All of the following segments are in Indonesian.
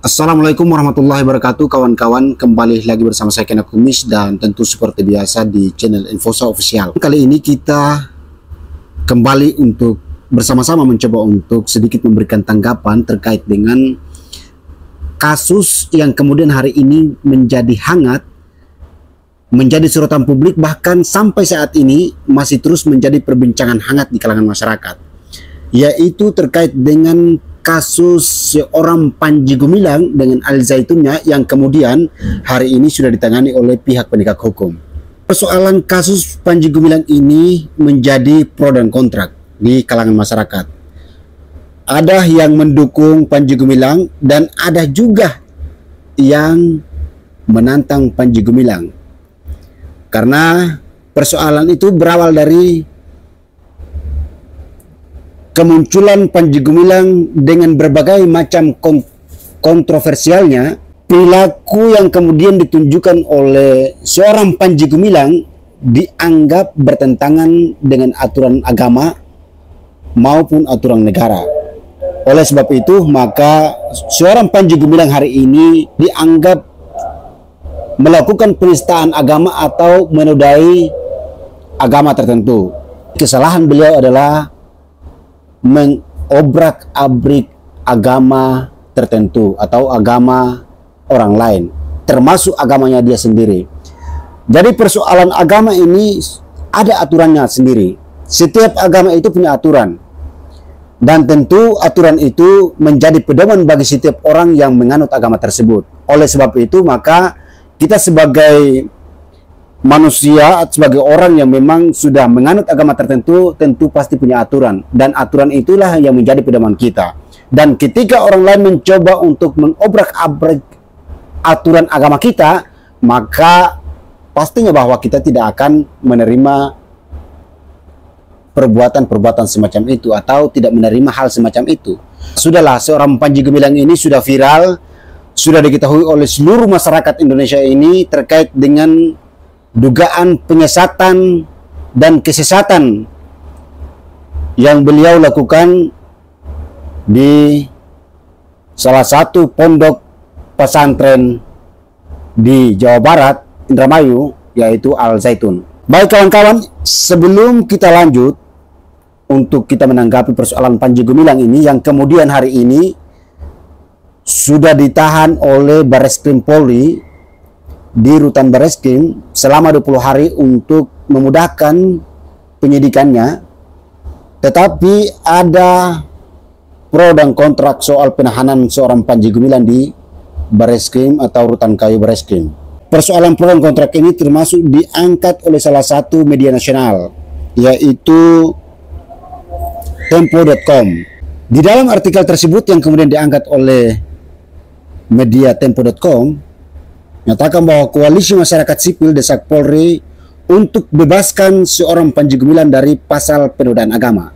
Assalamualaikum warahmatullahi wabarakatuh, kawan-kawan. Kembali lagi bersama saya Kena Kumis, dan tentu seperti biasa di channel Infosa Official. Kali ini kita kembali untuk bersama-sama mencoba untuk sedikit memberikan tanggapan terkait dengan kasus yang kemudian hari ini menjadi hangat, menjadi sorotan publik, bahkan sampai saat ini masih terus menjadi perbincangan hangat di kalangan masyarakat, yaitu terkait dengan kasus seorang Panji Gumilang dengan Al Zaitunnya yang kemudian hari ini sudah ditangani oleh pihak penegak hukum. Persoalan kasus Panji Gumilang ini menjadi pro dan kontra di kalangan masyarakat. Ada yang mendukung Panji Gumilang dan ada juga yang menantang Panji Gumilang. Karena persoalan itu berawal dari kemunculan Panji Gumilang dengan berbagai macam kontroversialnya, perilaku yang kemudian ditunjukkan oleh seorang Panji Gumilang dianggap bertentangan dengan aturan agama maupun aturan negara. Oleh sebab itu, maka seorang Panji Gumilang hari ini dianggap melakukan penistaan agama atau menodai agama tertentu. Kesalahan beliau adalah mengobrak-abrik agama tertentu atau agama orang lain, termasuk agamanya dia sendiri. Jadi persoalan agama ini ada aturannya sendiri. Setiap agama itu punya aturan, dan tentu aturan itu menjadi pedoman bagi setiap orang yang menganut agama tersebut. Oleh sebab itu, maka kita sebagai manusia, sebagai orang yang memang sudah menganut agama tertentu, tentu pasti punya aturan, dan aturan itulah yang menjadi pedoman kita. Dan ketika orang lain mencoba untuk mengobrak-abrik aturan agama kita, maka pastinya bahwa kita tidak akan menerima perbuatan-perbuatan semacam itu atau tidak menerima hal semacam itu. Sudahlah, seorang Panji Gumilang ini sudah viral, sudah diketahui oleh seluruh masyarakat Indonesia ini terkait dengan dugaan penyesatan dan kesesatan yang beliau lakukan di salah satu pondok pesantren di Jawa Barat, Indramayu, yaitu Al Zaitun. Baik kawan-kawan, sebelum kita lanjut untuk kita menanggapi persoalan Panji Gumilang ini yang kemudian hari ini sudah ditahan oleh Barreskrim Polri di Rutan Barreskrim selama 20 hari untuk memudahkan penyidikannya, tetapi ada pro dan kontra soal penahanan seorang Panji Gumilang di Barreskrim atau Rutan Kayu Barreskrim. Persoalan pro dan kontra ini termasuk diangkat oleh salah satu media nasional, yaitu Tempo.com. Di dalam artikel tersebut yang kemudian diangkat oleh media Tempo.com, nyatakan bahwa koalisi masyarakat sipil desak Polri untuk bebaskan seorang Panji Gumilang dari pasal penodaan agama.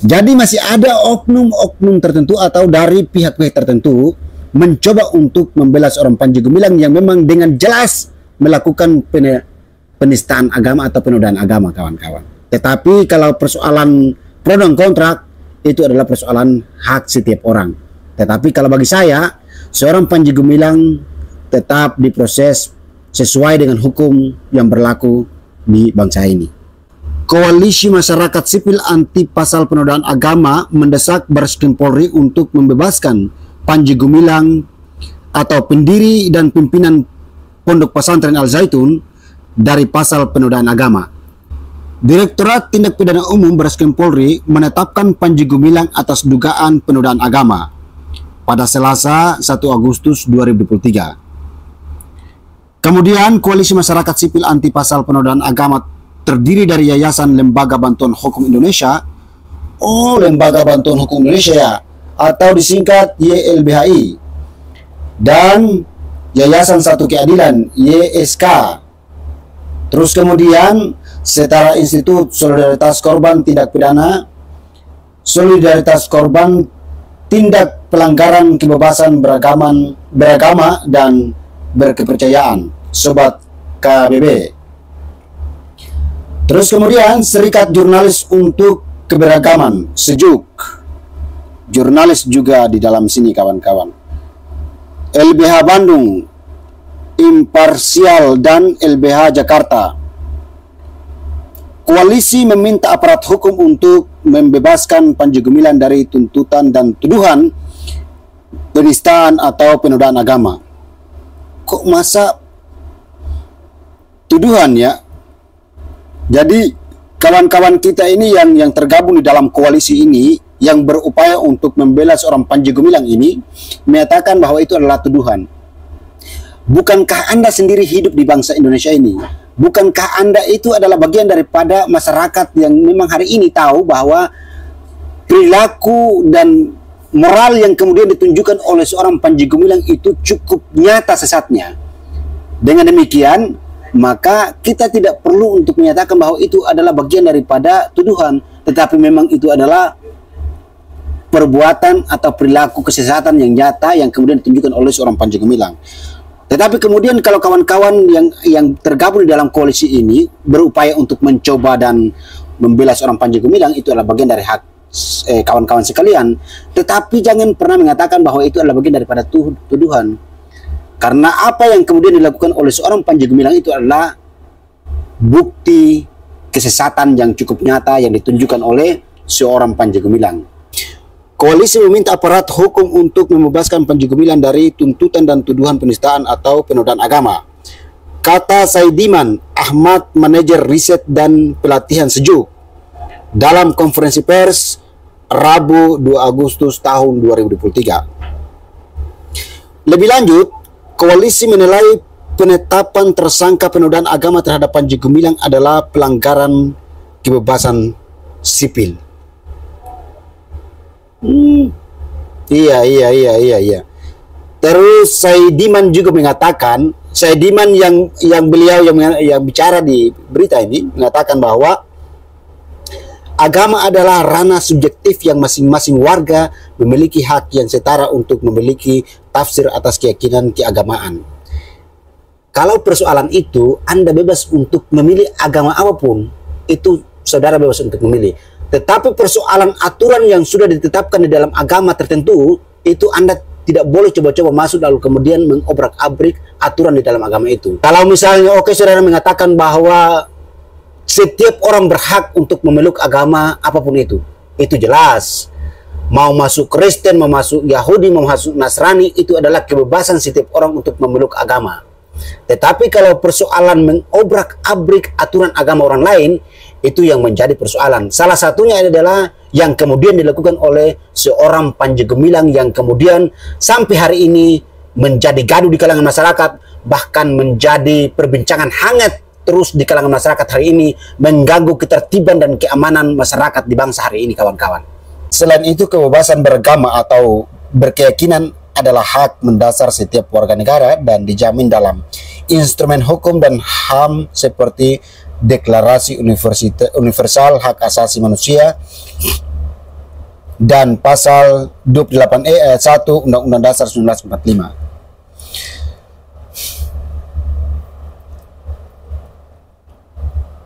Jadi masih ada oknum-oknum tertentu atau dari pihak-pihak tertentu mencoba untuk membela seorang Panji Gumilang yang memang dengan jelas melakukan penistaan agama atau penodaan agama, kawan-kawan. Tetapi kalau persoalan pro dan kontra itu adalah persoalan hak setiap orang. Tetapi kalau bagi saya, seorang Panji Gumilang tetap diproses sesuai dengan hukum yang berlaku di bangsa ini. Koalisi Masyarakat Sipil Anti Pasal Penodaan Agama mendesak Barreskrim Polri untuk membebaskan Panji Gumilang atau pendiri dan pimpinan Pondok Pesantren Al Zaitun dari pasal penodaan agama. Direktorat Tindak Pidana Umum Barreskrim Polri menetapkan Panji Gumilang atas dugaan penodaan agama pada Selasa 1 Agustus 2023. Kemudian Koalisi Masyarakat Sipil Anti Pasal Penodaan Agama terdiri dari Yayasan Lembaga Bantuan Hukum Indonesia, Lembaga Bantuan Hukum Indonesia atau disingkat YLBHI, dan Yayasan Satu Keadilan YSK. Terus kemudian Setara Institut Solidaritas Korban Tindak Pidana, Solidaritas Korban Tindak Pelanggaran Kebebasan beragama dan berkepercayaan, Sobat KBB. Terus kemudian Serikat Jurnalis untuk Keberagaman, SEJUK, jurnalis juga di dalam sini kawan-kawan. LBH Bandung, Imparsial, dan LBH Jakarta. Koalisi meminta aparat hukum untuk membebaskan Panji Gumilang dari tuntutan dan tuduhan penistaan atau penodaan agama. Kok masa tuduhan ya? Jadi kawan-kawan kita ini yang tergabung di dalam koalisi ini, yang berupaya untuk membela seorang Panji Gumilang ini, menyatakan bahwa itu adalah tuduhan. Bukankah Anda sendiri hidup di bangsa Indonesia ini? Bukankah Anda itu adalah bagian daripada masyarakat yang memang hari ini tahu bahwa perilaku dan moral yang kemudian ditunjukkan oleh seorang Panji Gumilang itu cukup nyata sesatnya. Dengan demikian, maka kita tidak perlu untuk menyatakan bahwa itu adalah bagian daripada tuduhan, tetapi memang itu adalah perbuatan atau perilaku kesesatan yang nyata yang kemudian ditunjukkan oleh seorang Panji Gumilang. Tetapi kemudian kalau kawan-kawan yang tergabung di dalam koalisi ini berupaya untuk mencoba dan membela seorang Panji Gumilang, itu adalah bagian dari hak kawan-kawan sekalian. Tetapi jangan pernah mengatakan bahwa itu adalah bagian daripada tuduhan. Karena apa yang kemudian dilakukan oleh seorang Panji Gumilang itu adalah bukti kesesatan yang cukup nyata yang ditunjukkan oleh seorang Panji Gumilang. Koalisi meminta aparat hukum untuk membebaskan Panji Gumilang dari tuntutan dan tuduhan penistaan atau penodaan agama. Kata Saidiman Ahmad, manajer riset dan pelatihan Sejuk, dalam konferensi pers Rabu 2 Agustus tahun 2023. Lebih lanjut, koalisi menilai penetapan tersangka penodaan agama terhadap Panji Gumilang adalah pelanggaran kebebasan sipil. Iya. Terus Saidiman juga mengatakan, Saidiman yang beliau yang bicara di berita ini mengatakan bahwa agama adalah ranah subjektif yang masing-masing warga memiliki hak yang setara untuk memiliki tafsir atas keyakinan keagamaan. Kalau persoalan itu, Anda bebas untuk memilih agama apapun, itu saudara bebas untuk memilih. Tetapi persoalan aturan yang sudah ditetapkan di dalam agama tertentu, itu Anda tidak boleh coba-coba masuk lalu kemudian mengobrak-abrik aturan di dalam agama itu. Kalau misalnya saudara mengatakan bahwa setiap orang berhak untuk memeluk agama apapun itu jelas. Mau masuk Kristen, mau masuk Yahudi, mau masuk Nasrani, itu adalah kebebasan setiap orang untuk memeluk agama. Tetapi kalau persoalan mengobrak-abrik aturan agama orang lain, itu yang menjadi persoalan. Salah satunya adalah yang kemudian dilakukan oleh seorang Panji Gumilang yang kemudian sampai hari ini menjadi gaduh di kalangan masyarakat, bahkan menjadi perbincangan hangat terus di kalangan masyarakat hari ini, mengganggu ketertiban dan keamanan masyarakat di bangsa hari ini, kawan-kawan. Selain itu, kebebasan beragama atau berkeyakinan adalah hak mendasar setiap warga negara dan dijamin dalam instrumen hukum dan HAM seperti Deklarasi Universal Hak Asasi Manusia dan Pasal 28E ayat 1 Undang-Undang Dasar 1945.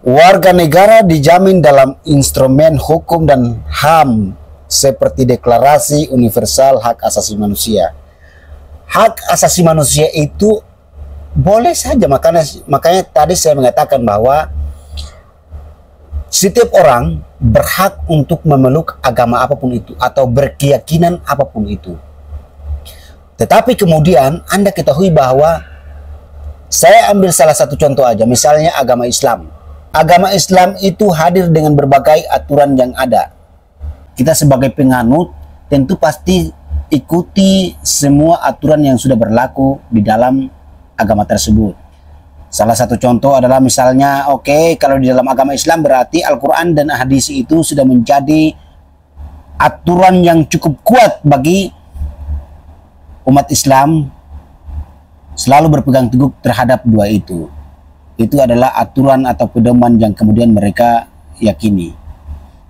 Warga negara dijamin dalam instrumen hukum dan HAM seperti Deklarasi Universal Hak Asasi Manusia. Hak asasi manusia itu boleh saja, makanya tadi saya mengatakan bahwa setiap orang berhak untuk memeluk agama apapun itu atau berkeyakinan apapun itu. Tetapi kemudian Anda ketahui bahwa, saya ambil salah satu contoh aja, misalnya agama Islam. Agama Islam itu hadir dengan berbagai aturan yang ada. Kita sebagai penganut tentu pasti ikuti semua aturan yang sudah berlaku di dalam agama tersebut. Salah satu contoh adalah misalnya, kalau di dalam agama Islam berarti Al-Quran dan hadis itu sudah menjadi aturan yang cukup kuat bagi umat Islam selalu berpegang teguh terhadap dua itu. Itu adalah aturan atau pedoman yang kemudian mereka yakini.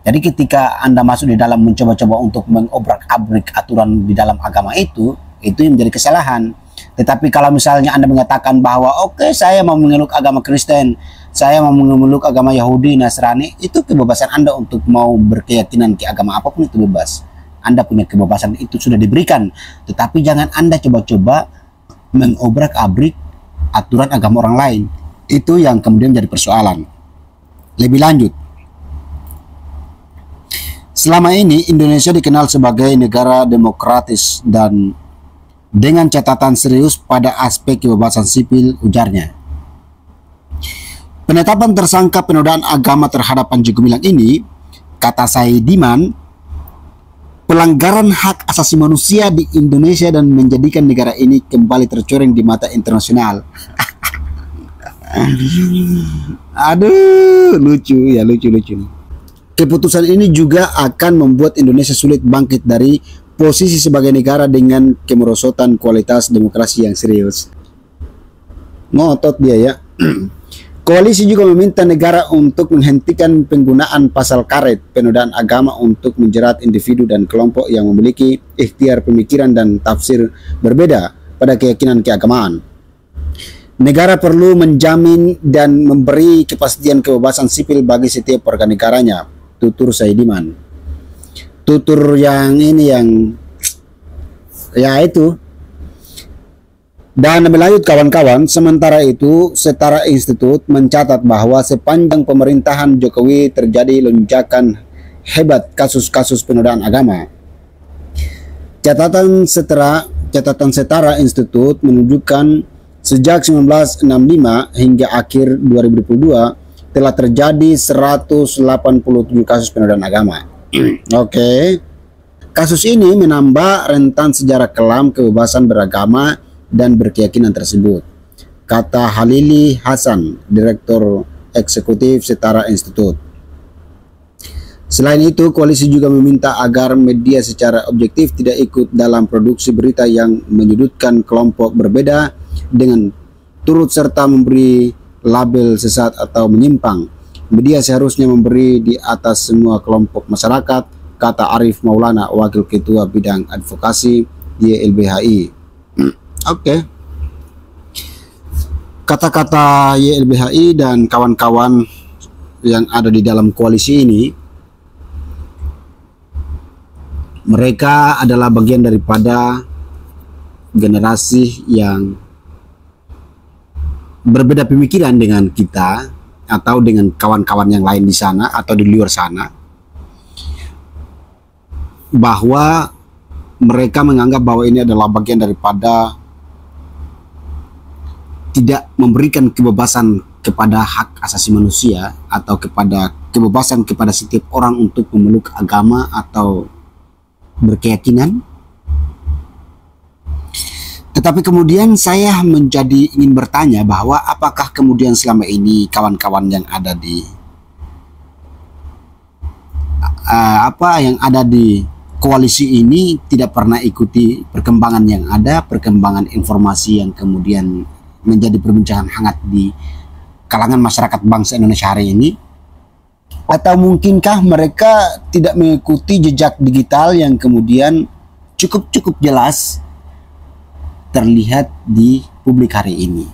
Jadi ketika Anda masuk di dalam mencoba-coba untuk mengobrak-abrik aturan di dalam agama itu yang menjadi kesalahan. Tetapi kalau misalnya Anda mengatakan bahwa saya mau memeluk agama Kristen, saya mau memeluk agama Yahudi, Nasrani, itu kebebasan Anda untuk mau berkeyakinan ke agama apapun itu bebas. Anda punya kebebasan itu sudah diberikan, tetapi jangan Anda coba-coba mengobrak-abrik aturan agama orang lain. Itu yang kemudian jadi persoalan. Lebih lanjut, selama ini Indonesia dikenal sebagai negara demokratis dan dengan catatan serius pada aspek kebebasan sipil, ujarnya. Penetapan tersangka penodaan agama terhadap Panji Gumilang ini, kata Saidiman, pelanggaran hak asasi manusia di Indonesia dan menjadikan negara ini kembali tercoreng di mata internasional. Aduh, lucu. Keputusan ini juga akan membuat Indonesia sulit bangkit dari posisi sebagai negara dengan kemerosotan kualitas demokrasi yang serius. Ngotot dia ya. Koalisi juga meminta negara untuk menghentikan penggunaan pasal karet penodaan agama untuk menjerat individu dan kelompok yang memiliki ikhtiar pemikiran dan tafsir berbeda pada keyakinan keagamaan. Negara perlu menjamin dan memberi kepastian kebebasan sipil bagi setiap warga negaranya, tutur Saidiman. Tutur yang ini yang ya itu. Dan lebih lanjut kawan-kawan, sementara itu Setara Institut mencatat bahwa sepanjang pemerintahan Jokowi terjadi lonjakan hebat kasus-kasus penodaan agama. Catatan Setara Institut menunjukkan sejak 1965 hingga akhir 2022 telah terjadi 187 kasus penodaan agama. Oke. Kasus ini menambah rentan sejarah kelam kebebasan beragama dan berkeyakinan tersebut, kata Halili Hasan, Direktur Eksekutif Setara Institut. Selain itu, koalisi juga meminta agar media secara objektif tidak ikut dalam produksi berita yang menyudutkan kelompok berbeda dengan turut serta memberi label sesat atau menyimpang. Media seharusnya memberi di atas semua kelompok masyarakat, kata Arif Maulana, Wakil Ketua Bidang Advokasi YLBHI. Oke. Kata-kata YLBHI dan kawan-kawan yang ada di dalam koalisi ini, mereka adalah bagian daripada generasi yang berbeda pemikiran dengan kita atau dengan kawan-kawan yang lain di sana atau di luar sana, bahwa mereka menganggap bahwa ini adalah bagian daripada tidak memberikan kebebasan kepada hak asasi manusia atau kepada kebebasan kepada setiap orang untuk memeluk agama atau berkeyakinan. Tetapi kemudian saya ingin bertanya bahwa apakah kemudian selama ini kawan-kawan yang ada di koalisi ini tidak pernah ikuti perkembangan yang ada, perkembangan informasi yang kemudian menjadi perbincangan hangat di kalangan masyarakat bangsa Indonesia hari ini? Atau mungkinkah mereka tidak mengikuti jejak digital yang kemudian cukup jelas terlihat di publik hari ini?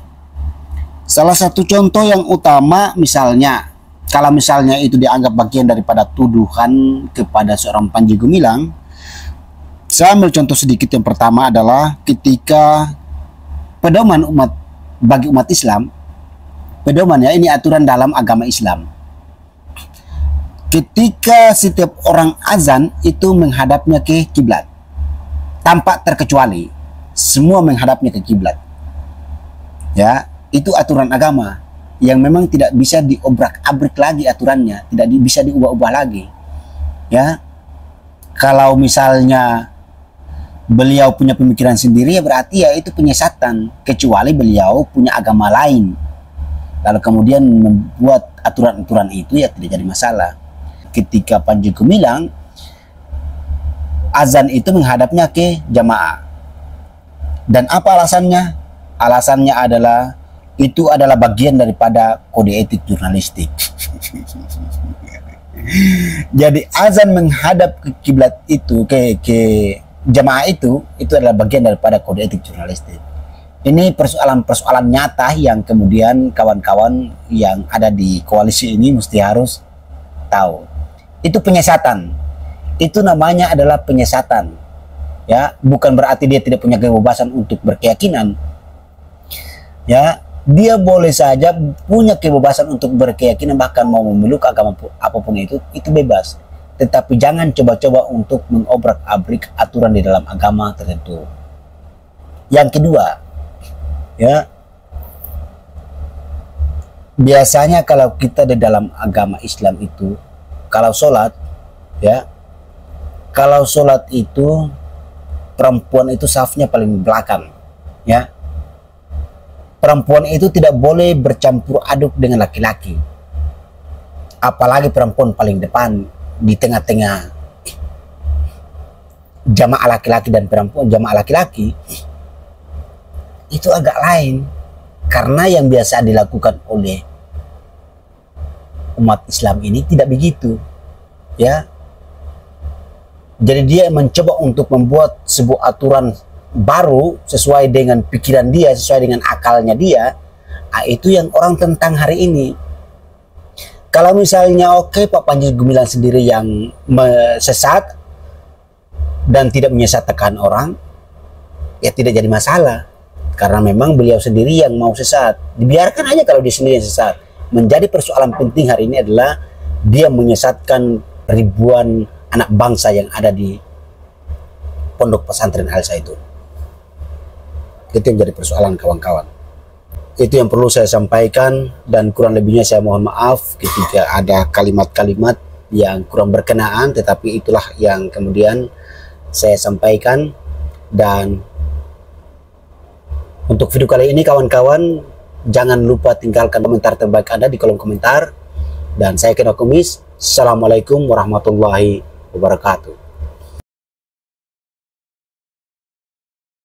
Salah satu contoh yang utama misalnya, kalau misalnya itu dianggap bagian daripada tuduhan kepada seorang Panji Gumilang, saya ambil contoh sedikit. Yang pertama adalah ketika pedoman bagi umat Islam, pedoman ya, ini aturan dalam agama Islam. Ketika setiap orang azan itu menghadapnya ke kiblat, tanpa terkecuali, semua menghadapnya ke kiblat. Ya, itu aturan agama yang memang tidak bisa diobrak-abrik lagi aturannya, tidak bisa diubah-ubah lagi. Ya, kalau misalnya beliau punya pemikiran sendiri, ya berarti ya itu penyesatan, kecuali beliau punya agama lain lalu kemudian membuat aturan-aturan itu, ya tidak jadi masalah. Ketika Panji Gumilang azan itu menghadapnya ke jamaah, dan apa alasannya? Alasannya adalah itu adalah bagian daripada kode etik jurnalistik. Jadi azan menghadap ke kiblat itu, ke jamaah itu adalah bagian daripada kode etik jurnalistik. Ini persoalan-persoalan nyata yang kemudian kawan-kawan yang ada di koalisi ini mesti harus tahu. Itu penyesatan. itu namanya adalah penyesatan. Ya, bukan berarti dia tidak punya kebebasan untuk berkeyakinan. Ya, dia boleh saja punya kebebasan untuk berkeyakinan, bahkan mau memeluk agama apapun itu bebas. Tetapi jangan coba-coba untuk mengobrak-abrik aturan di dalam agama tertentu. Yang kedua, ya, biasanya kalau kita di dalam agama Islam itu, kalau sholat, ya, kalau sholat itu perempuan itu safnya paling belakang, ya. Perempuan itu tidak boleh bercampur aduk dengan laki-laki, apalagi perempuan paling depan di tengah-tengah jamaah laki-laki dan perempuan jamaah laki-laki. Itu agak lain, karena yang biasa dilakukan oleh umat Islam ini tidak begitu, ya. Jadi dia mencoba untuk membuat sebuah aturan baru sesuai dengan pikiran dia, sesuai dengan akalnya dia. Nah, itu yang orang tentang hari ini. Kalau misalnya oke, Pak Panji Gumilang sendiri yang sesat dan tidak menyesatkan orang, ya tidak jadi masalah. Karena memang beliau sendiri yang mau sesat. Dibiarkan aja kalau dia sendiri yang sesat. Menjadi persoalan penting hari ini adalah dia menyesatkan ribuan anak bangsa yang ada di pondok pesantren Al Zaitun. Itu yang jadi persoalan, kawan-kawan. Itu yang perlu saya sampaikan, dan kurang lebihnya saya mohon maaf ketika ada kalimat-kalimat yang kurang berkenaan, tetapi itulah yang kemudian saya sampaikan. Dan untuk video kali ini, kawan-kawan, jangan lupa tinggalkan komentar terbaik Anda di kolom komentar. Dan saya Keno Kumis. Assalamualaikum warahmatullahi wabarakatuh.